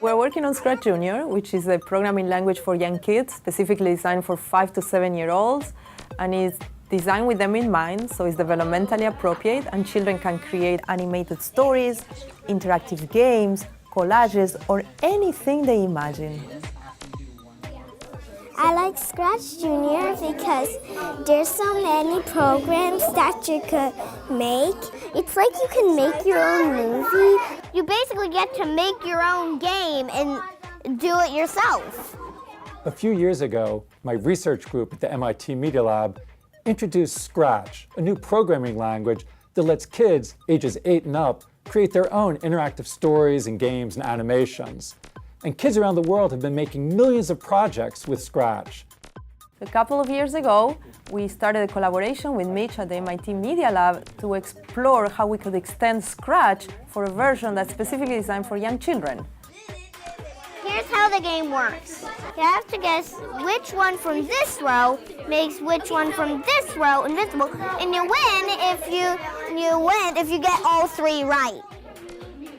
We're working on ScratchJr, which is a programming language for young kids, specifically designed for 5 to 7-year-olds, and is designed with them in mind, so it's developmentally appropriate, and children can create animated stories, interactive games, collages, or anything they imagine. I like ScratchJr because there's so many programs that you could make. It's like you can make your own movie. You basically get to make your own game and do it yourself. A few years ago, my research group at the MIT Media Lab introduced Scratch, a new programming language that lets kids ages 8 and up create their own interactive stories and games and animations. And kids around the world have been making millions of projects with Scratch. A couple of years ago, we started a collaboration with Mitch at the MIT Media Lab to explore how we could extend Scratch for a version that's specifically designed for young children. Here's how the game works. You have to guess which one from this row makes which one from this row invisible, and you win if you get all 3 right.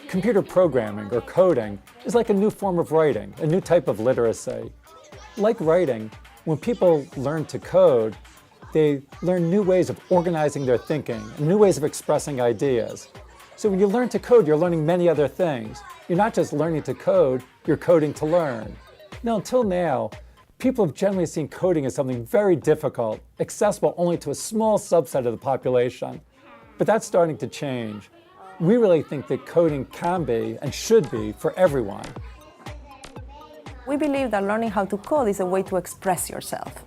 Computer programming, or coding, is like a new form of writing, a new type of literacy. Like writing, when people learn to code, they learn new ways of organizing their thinking, new ways of expressing ideas. So when you learn to code, you're learning many other things. You're not just learning to code, you're coding to learn. Now, until now, people have generally seen coding as something very difficult, accessible only to a small subset of the population. But that's starting to change. We really think that coding can be and should be for everyone. We believe that learning how to code is a way to express yourself.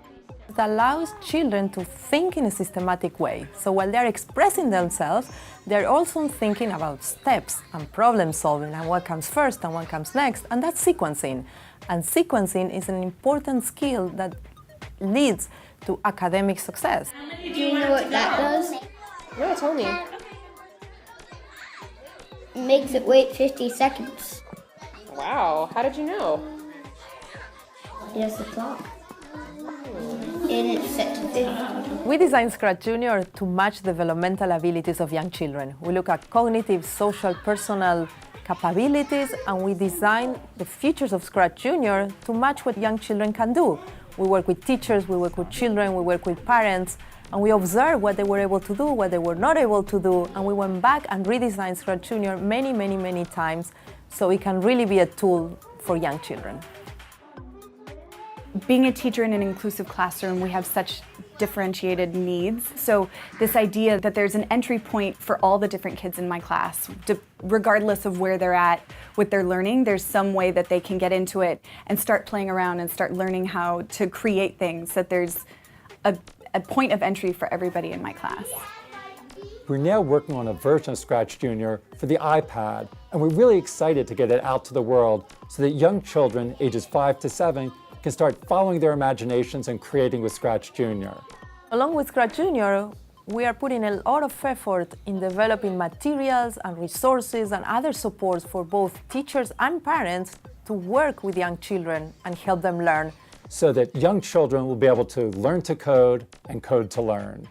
It allows children to think in a systematic way. So while they're expressing themselves, they're also thinking about steps and problem solving and what comes first and what comes next, and that's sequencing. And sequencing is an important skill that leads to academic success. Do you know what that does? No, tell me. Makes it wait 50 seconds. Wow, how did you know? Yes, the clock. And it's set to 50. We designed ScratchJr to match developmental abilities of young children. We look at cognitive, social, personal capabilities, and we design the features of ScratchJr to match what young children can do. We work with teachers, we work with children, we work with parents, and we observe what they were able to do, what they were not able to do, and we went back and redesigned ScratchJr many times so it can really be a tool for young children. Being a teacher in an inclusive classroom, we have such differentiated needs. So this idea that there's an entry point for all the different kids in my class, regardless of where they're at with their learning, there's some way that they can get into it and start playing around and start learning how to create things, that there's a point of entry for everybody in my class. We're now working on a version of ScratchJr for the iPad, and we're really excited to get it out to the world so that young children ages 5 to 7 can start following their imaginations and creating with ScratchJr. Along with ScratchJr, we are putting a lot of effort in developing materials and resources and other supports for both teachers and parents to work with young children and help them learn. So that young children will be able to learn to code and code to learn.